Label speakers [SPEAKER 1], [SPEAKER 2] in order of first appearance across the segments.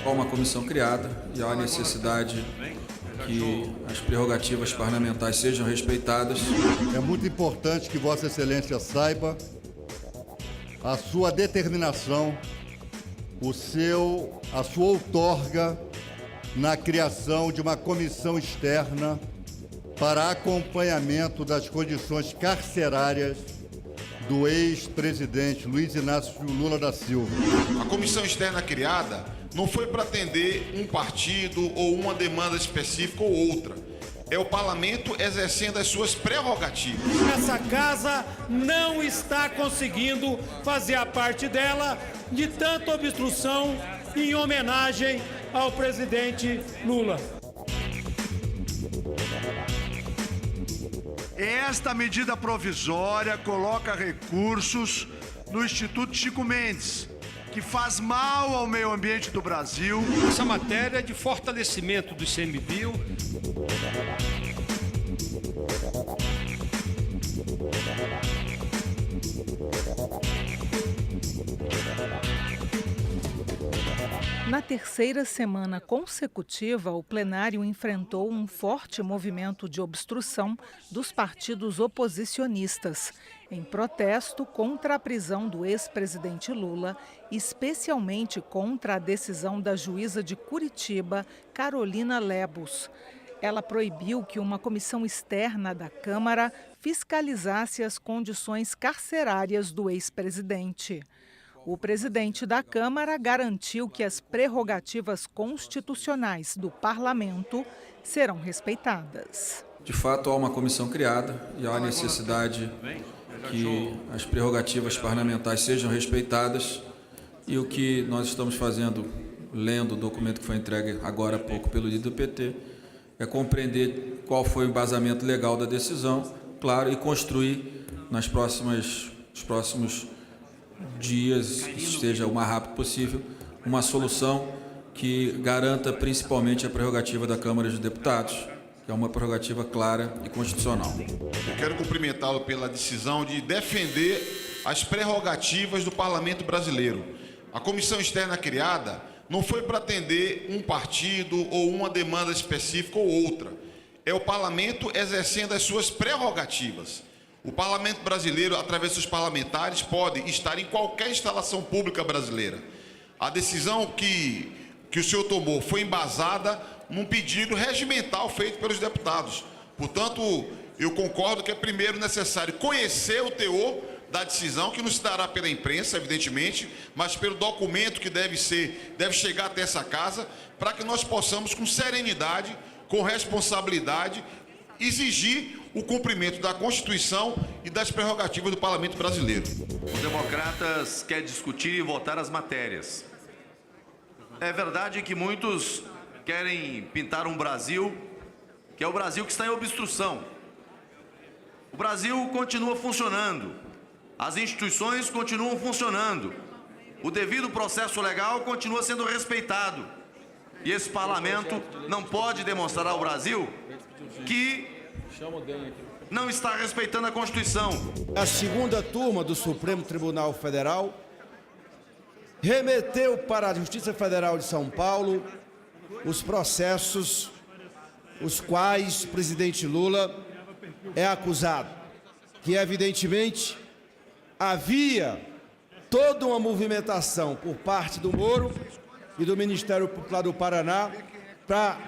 [SPEAKER 1] Há uma comissão criada e há a necessidade que as prerrogativas parlamentares sejam respeitadas.
[SPEAKER 2] É muito importante que Vossa Excelência saiba a sua determinação, a sua outorga na criação de uma comissão externa para acompanhamento das condições carcerárias do ex-presidente Luiz Inácio Lula da Silva.
[SPEAKER 3] A comissão externa criada não foi para atender um partido ou uma demanda específica ou outra. É o parlamento exercendo as suas prerrogativas.
[SPEAKER 4] Essa casa não está conseguindo fazer a parte dela de tanta obstrução em homenagem ao presidente Lula.
[SPEAKER 5] Esta medida provisória coloca recursos no Instituto Chico Mendes, que faz mal ao meio ambiente do Brasil.
[SPEAKER 4] Essa matéria é de fortalecimento do ICMBio.
[SPEAKER 6] Na terceira semana consecutiva, o plenário enfrentou um forte movimento de obstrução dos partidos oposicionistas, em protesto contra a prisão do ex-presidente Lula, especialmente contra a decisão da juíza de Curitiba, Carolina Lebus. Ela proibiu que uma comissão externa da Câmara fiscalizasse as condições carcerárias do ex-presidente. O presidente da Câmara garantiu que as prerrogativas constitucionais do parlamento serão respeitadas.
[SPEAKER 1] De fato, há uma comissão criada e há a necessidade que as prerrogativas parlamentares sejam respeitadas. E o que nós estamos fazendo, lendo o documento que foi entregue agora há pouco pelo líder do PT, é compreender qual foi o embasamento legal da decisão, claro, e construir nos próximos dias, esteja o mais rápido possível, uma solução que garanta principalmente a prerrogativa da Câmara dos Deputados, que é uma prerrogativa clara e constitucional.
[SPEAKER 3] Eu quero cumprimentá-lo pela decisão de defender as prerrogativas do Parlamento brasileiro. A comissão externa criada não foi para atender um partido ou uma demanda específica ou outra. É o Parlamento exercendo as suas prerrogativas. O Parlamento brasileiro, através dos parlamentares, pode estar em qualquer instalação pública brasileira. A decisão que o senhor tomou foi embasada num pedido regimental feito pelos deputados. Portanto, eu concordo que é primeiro necessário conhecer o teor da decisão, que não se dará pela imprensa, evidentemente, mas pelo documento que deve chegar até essa casa, para que nós possamos, com serenidade, com responsabilidade, exigir o cumprimento da Constituição e das prerrogativas do Parlamento brasileiro.
[SPEAKER 7] Os democratas querem discutir e votar as matérias. É verdade que muitos querem pintar um Brasil, que é o Brasil que está em obstrução. O Brasil continua funcionando, as instituições continuam funcionando, o devido processo legal continua sendo respeitado. E esse parlamento não pode demonstrar ao Brasil que não está respeitando a Constituição.
[SPEAKER 8] A segunda turma do Supremo Tribunal Federal remeteu para a Justiça Federal de São Paulo os processos os quais o presidente Lula é acusado, que evidentemente havia toda uma movimentação por parte do Moro e do Ministério Público do Paraná para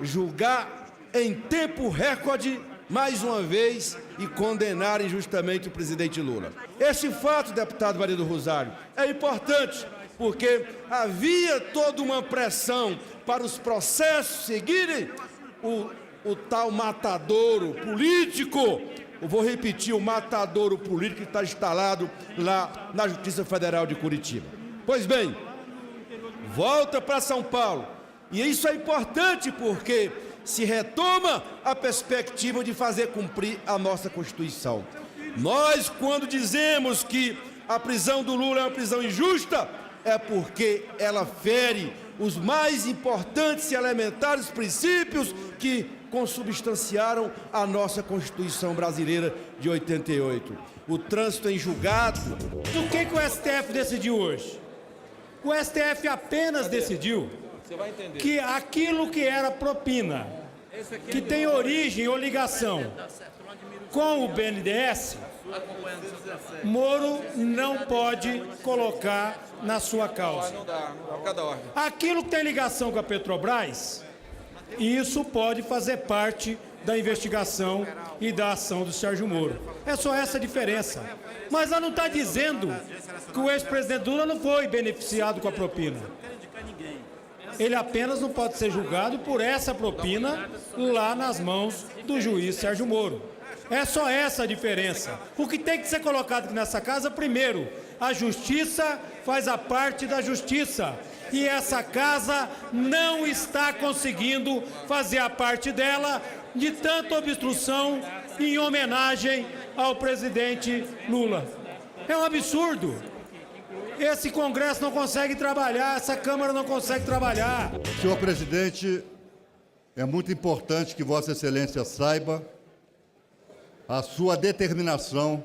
[SPEAKER 8] julgar em tempo recorde, mais uma vez, e condenar injustamente o presidente Lula. Esse fato, deputado Maria do Rosário, é importante, porque havia toda uma pressão para os processos seguirem o tal matadouro político. Eu vou repetir, o matadouro político que está instalado lá na Justiça Federal de Curitiba. Pois bem, volta para São Paulo. E isso é importante porque se retoma a perspectiva de fazer cumprir a nossa Constituição. Nós, quando dizemos que a prisão do Lula é uma prisão injusta, é porque ela fere os mais importantes e elementares princípios que consubstanciaram a nossa Constituição brasileira de 88. O trânsito em julgado.
[SPEAKER 4] O que o STF decidiu hoje? O STF apenas decidiu que aquilo que era propina, que tem origem ou ligação com o BNDES, Moro não pode colocar na sua causa. Aquilo que tem ligação com a Petrobras, isso pode fazer parte da investigação e da ação do Sérgio Moro. É só essa a diferença. Mas ela não está dizendo que o ex-presidente Lula não foi beneficiado com a propina. Ele apenas não pode ser julgado por essa propina lá nas mãos do juiz Sérgio Moro. É só essa a diferença. O que tem que ser colocado aqui nessa casa, primeiro, a justiça faz a parte da justiça. E essa casa não está conseguindo fazer a parte dela de tanta obstrução em homenagem ao presidente Lula. É um absurdo. Esse Congresso não consegue trabalhar, essa Câmara não consegue trabalhar.
[SPEAKER 2] Senhor presidente, é muito importante que Vossa Excelência saiba a sua determinação,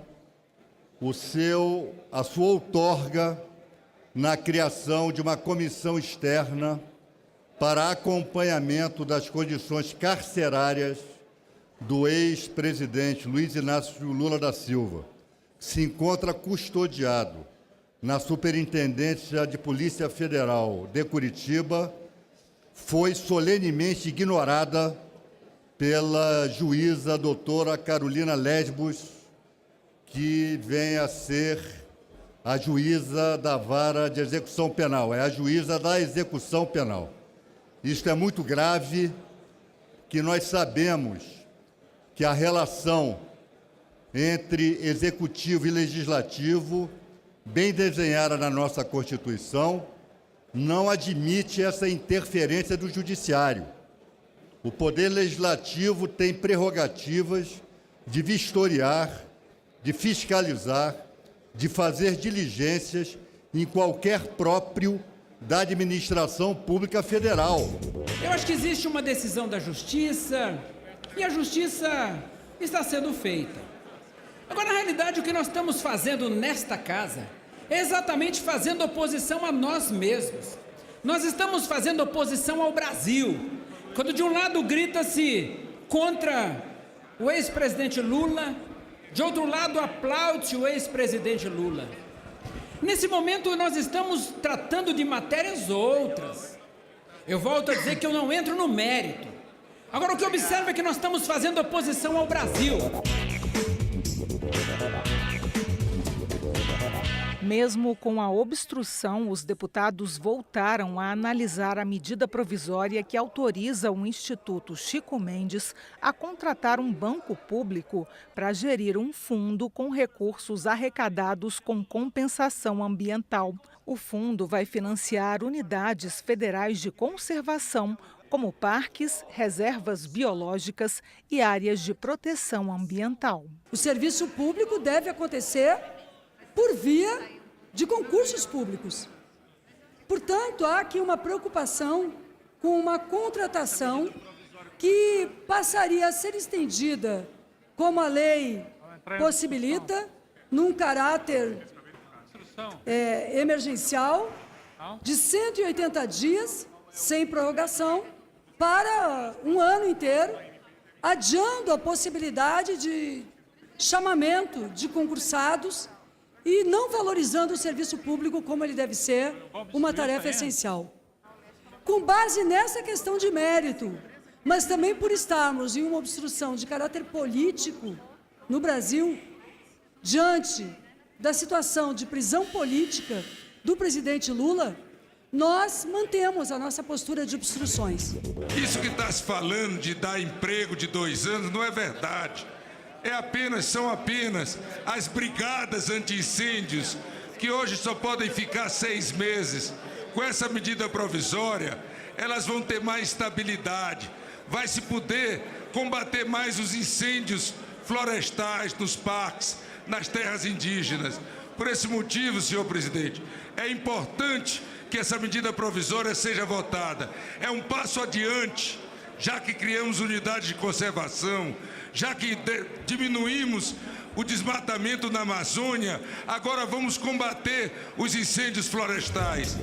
[SPEAKER 2] a sua outorga na criação de uma comissão externa para acompanhamento das condições carcerárias do ex-presidente Luiz Inácio Lula da Silva, que se encontra custodiado na Superintendência de Polícia Federal de Curitiba, foi solenemente ignorada pela juíza doutora Carolina Lesbos, que vem a ser a juíza da vara de execução penal, é a juíza da execução penal. Isto é muito grave, que nós sabemos que a relação entre executivo e legislativo, bem desenhada na nossa Constituição, não admite essa interferência do judiciário. O Poder Legislativo tem prerrogativas de vistoriar, de fiscalizar, de fazer diligências em qualquer próprio da administração pública federal.
[SPEAKER 9] Eu acho que existe uma decisão da Justiça e a Justiça está sendo feita. Agora, na realidade, o que nós estamos fazendo nesta casa é exatamente fazendo oposição a nós mesmos. Nós estamos fazendo oposição ao Brasil. Quando de um lado grita-se contra o ex-presidente Lula, de outro lado aplaude o ex-presidente Lula. Nesse momento nós estamos tratando de matérias outras. Eu volto a dizer que eu não entro no mérito. Agora o que eu observo é que nós estamos fazendo oposição ao Brasil.
[SPEAKER 6] Mesmo com a obstrução, os deputados voltaram a analisar a medida provisória que autoriza o Instituto Chico Mendes a contratar um banco público para gerir um fundo com recursos arrecadados com compensação ambiental. O fundo vai financiar unidades federais de conservação, como parques, reservas biológicas e áreas de proteção ambiental.
[SPEAKER 10] O serviço público deve acontecer por via de concursos públicos. Portanto, há aqui uma preocupação com uma contratação que passaria a ser estendida, como a lei possibilita, num caráter emergencial, de 180 dias, sem prorrogação, para um ano inteiro, adiando a possibilidade de chamamento de concursados e não valorizando o serviço público como ele deve ser, uma tarefa essencial. Com base nessa questão de mérito, mas também por estarmos em uma obstrução de caráter político no Brasil, diante da situação de prisão política do presidente Lula, nós mantemos a nossa postura de obstruções.
[SPEAKER 11] Isso que está se falando de dar emprego de 2 anos não é verdade. São apenas as brigadas anti-incêndios, que hoje só podem ficar 6 meses. Com essa medida provisória, elas vão ter mais estabilidade. Vai se poder combater mais os incêndios florestais nos parques, nas terras indígenas. Por esse motivo, senhor presidente, é importante que essa medida provisória seja votada. É um passo adiante já que criamos unidades de conservação, já que diminuímos o desmatamento na Amazônia, agora vamos combater os incêndios florestais.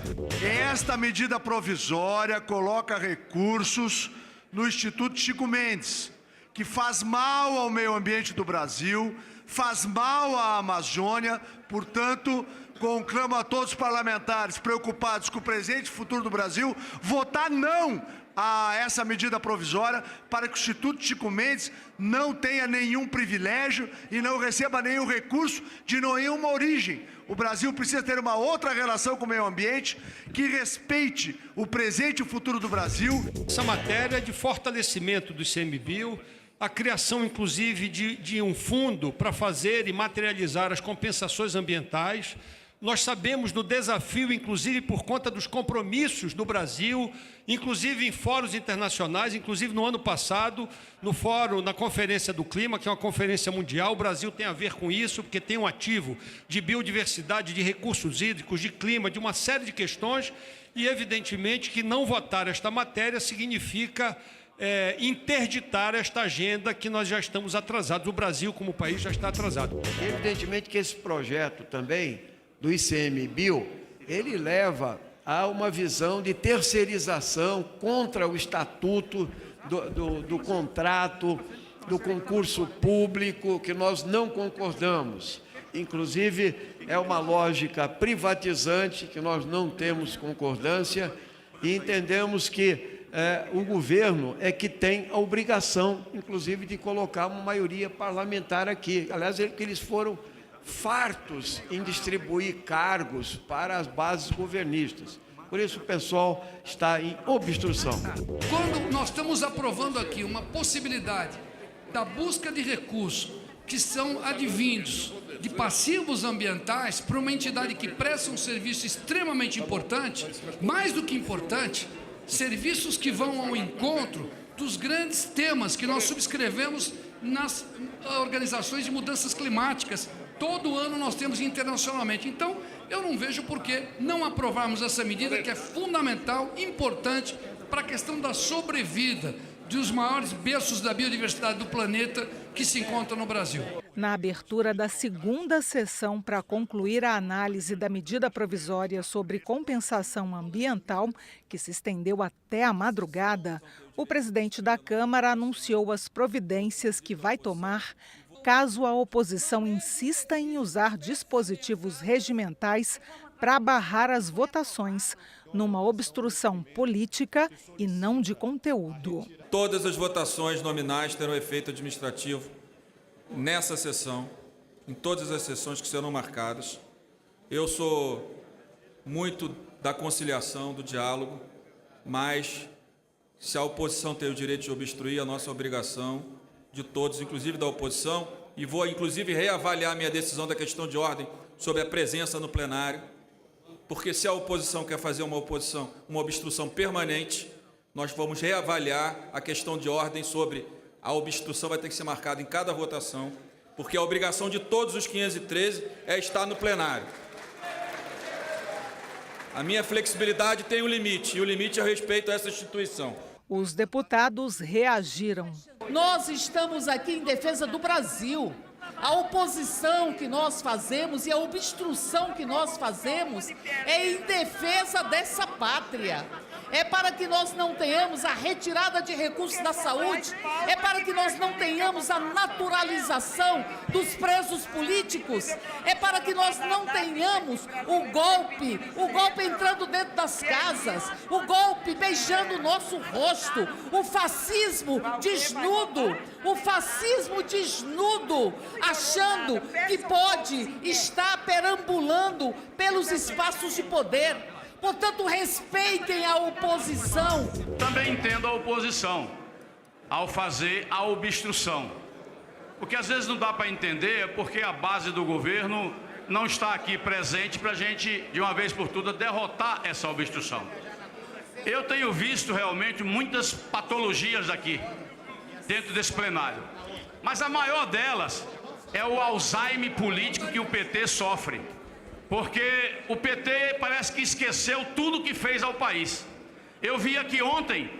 [SPEAKER 5] Esta medida provisória coloca recursos no Instituto Chico Mendes, que faz mal ao meio ambiente do Brasil, faz mal à Amazônia, portanto, conclamo a todos os parlamentares preocupados com o presente e futuro do Brasil, votar não a essa medida provisória para que o Instituto Chico Mendes não tenha nenhum privilégio e não receba nenhum recurso de nenhuma origem. O Brasil precisa ter uma outra relação com o meio ambiente que respeite o presente e o futuro do Brasil.
[SPEAKER 12] Essa matéria é de fortalecimento do ICMBio, a criação, inclusive, de um fundo para fazer e materializar as compensações ambientais. Nós sabemos do desafio, inclusive por conta dos compromissos do Brasil, inclusive em fóruns internacionais, inclusive no ano passado, no fórum, na Conferência do Clima, que é uma conferência mundial, o Brasil tem a ver com isso, porque tem um ativo de biodiversidade, de recursos hídricos, de clima, de uma série de questões, e evidentemente que não votar esta matéria significa interditar esta agenda que nós já estamos atrasados, o Brasil como país já está atrasado.
[SPEAKER 13] Evidentemente que esse projeto também do ICMBio, ele leva a uma visão de terceirização contra o estatuto do contrato, do concurso público, que nós não concordamos. Inclusive, é uma lógica privatizante, que nós não temos concordância, e entendemos que o governo é que tem a obrigação, inclusive, de colocar uma maioria parlamentar aqui. Aliás, eles foram fartos em distribuir cargos para as bases governistas. Por isso o pessoal está em obstrução.
[SPEAKER 14] Quando nós estamos aprovando aqui uma possibilidade da busca de recursos que são advindos de passivos ambientais para uma entidade que presta um serviço extremamente importante, mais do que importante, serviços que vão ao encontro dos grandes temas que nós subscrevemos nas organizações de mudanças climáticas. Todo ano nós temos internacionalmente. Então, eu não vejo por que não aprovarmos essa medida que é fundamental, importante para a questão da sobrevida dos maiores berços da biodiversidade do planeta que se encontram no Brasil.
[SPEAKER 6] Na abertura da segunda sessão para concluir a análise da medida provisória sobre compensação ambiental, que se estendeu até a madrugada, o presidente da Câmara anunciou as providências que vai tomar caso a oposição insista em usar dispositivos regimentais para barrar as votações, numa obstrução política e não de conteúdo.
[SPEAKER 1] Todas as votações nominais terão efeito administrativo nessa sessão, em todas as sessões que serão marcadas. Eu sou muito da conciliação, do diálogo, mas se a oposição tem o direito de obstruir, a nossa obrigação de todos, inclusive da oposição, e vou inclusive reavaliar minha decisão da questão de ordem sobre a presença no plenário, porque se a oposição quer fazer uma obstrução permanente, nós vamos reavaliar a questão de ordem sobre a obstrução, vai ter que ser marcada em cada votação, porque a obrigação de todos os 513 é estar no plenário. A minha flexibilidade tem um limite, e o limite é o respeito a essa instituição.
[SPEAKER 6] Os deputados reagiram.
[SPEAKER 15] Nós estamos aqui em defesa do Brasil. A oposição que nós fazemos e a obstrução que nós fazemos é em defesa dessa pátria. É para que nós não tenhamos a retirada de recursos da saúde, é para que nós não tenhamos a naturalização dos presos políticos, é para que nós não tenhamos o golpe entrando dentro das casas, o golpe beijando o nosso rosto, o fascismo desnudo, achando que pode estar perambulando pelos espaços de poder. Portanto, respeitem a oposição.
[SPEAKER 16] Também entendo a oposição ao fazer a obstrução. O que às vezes não dá para entender é porque a base do governo não está aqui presente para a gente, de uma vez por todas, derrotar essa obstrução. Eu tenho visto realmente muitas patologias aqui, dentro desse plenário. Mas a maior delas é o Alzheimer político que o PT sofre. Porque o PT parece que esqueceu tudo que fez ao país. Eu vi aqui ontem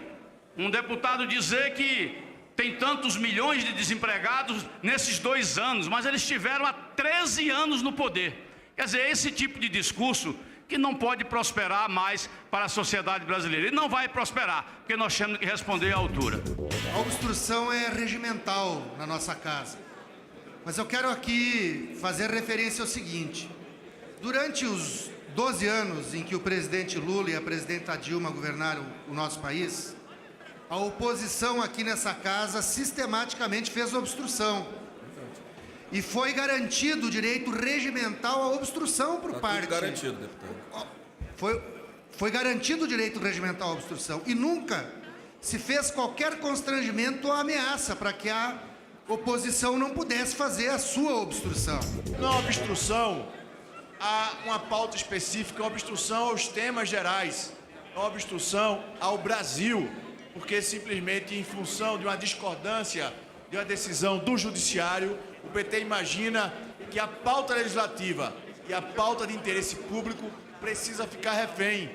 [SPEAKER 16] um deputado dizer que tem tantos milhões de desempregados nesses 2 anos, mas eles estiveram há 13 anos no poder. Quer dizer, esse tipo de discurso que não pode prosperar mais para a sociedade brasileira. E não vai prosperar, porque nós temos que responder à altura.
[SPEAKER 5] A obstrução é regimental na nossa casa. Mas eu quero aqui fazer referência ao seguinte. Durante os 12 anos em que o presidente Lula e a presidenta Dilma governaram o nosso país, a oposição aqui nessa casa sistematicamente fez obstrução. E foi garantido o direito regimental à obstrução por parte...
[SPEAKER 1] Tudo garantido, deputado.
[SPEAKER 5] Foi garantido o direito regimental à obstrução. E nunca se fez qualquer constrangimento ou ameaça para que a oposição não pudesse fazer a sua obstrução.
[SPEAKER 17] Não obstrução a uma pauta específica, obstrução aos temas gerais, obstrução ao Brasil, porque simplesmente em função de uma discordância de uma decisão do Judiciário, o PT imagina que a pauta legislativa e a pauta de interesse público precisa ficar refém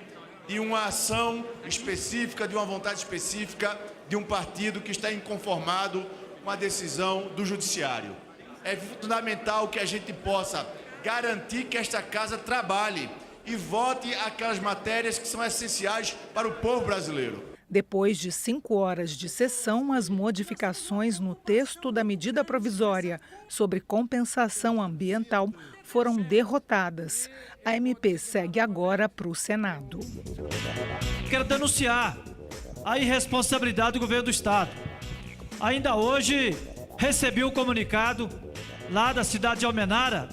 [SPEAKER 17] de uma ação específica, de uma vontade específica de um partido que está inconformado com a decisão do Judiciário. É fundamental que a gente possa garantir que esta casa trabalhe e vote aquelas matérias que são essenciais para o povo brasileiro.
[SPEAKER 6] Depois de 5 horas de sessão, as modificações no texto da medida provisória sobre compensação ambiental foram derrotadas. A MP segue agora para o Senado.
[SPEAKER 18] Quero denunciar a irresponsabilidade do governo do Estado. Ainda hoje recebi um comunicado lá da cidade de Almenara,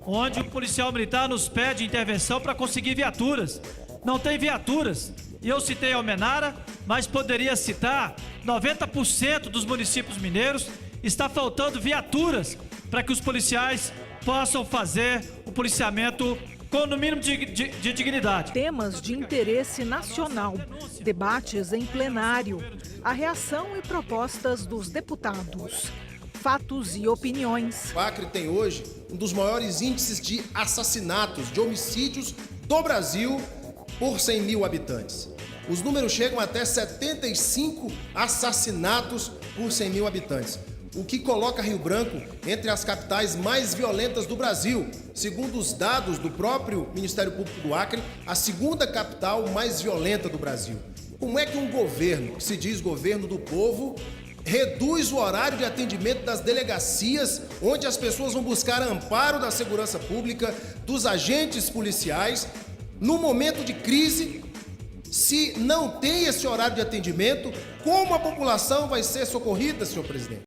[SPEAKER 18] onde um policial militar nos pede intervenção para conseguir viaturas. Não tem viaturas. E eu citei Almenara, mas poderia citar 90% dos municípios mineiros. Está faltando viaturas para que os policiais possam fazer o policiamento com no mínimo de dignidade.
[SPEAKER 6] Temas de interesse nacional, debates em plenário, a reação e propostas dos deputados, fatos e opiniões.
[SPEAKER 8] O Acre tem hoje um dos maiores índices de assassinatos, de homicídios do Brasil por 100 mil habitantes. Os números chegam até 75 assassinatos por 100 mil habitantes, o que coloca Rio Branco entre as capitais mais violentas do Brasil. Segundo os dados do próprio Ministério Público do Acre, a segunda capital mais violenta do Brasil. Como é que um governo, que se diz governo do povo, reduz o horário de atendimento das delegacias, onde as pessoas vão buscar amparo da segurança pública, dos agentes policiais, no momento de crise? Se não tem esse horário de atendimento, como a população vai ser socorrida, senhor presidente?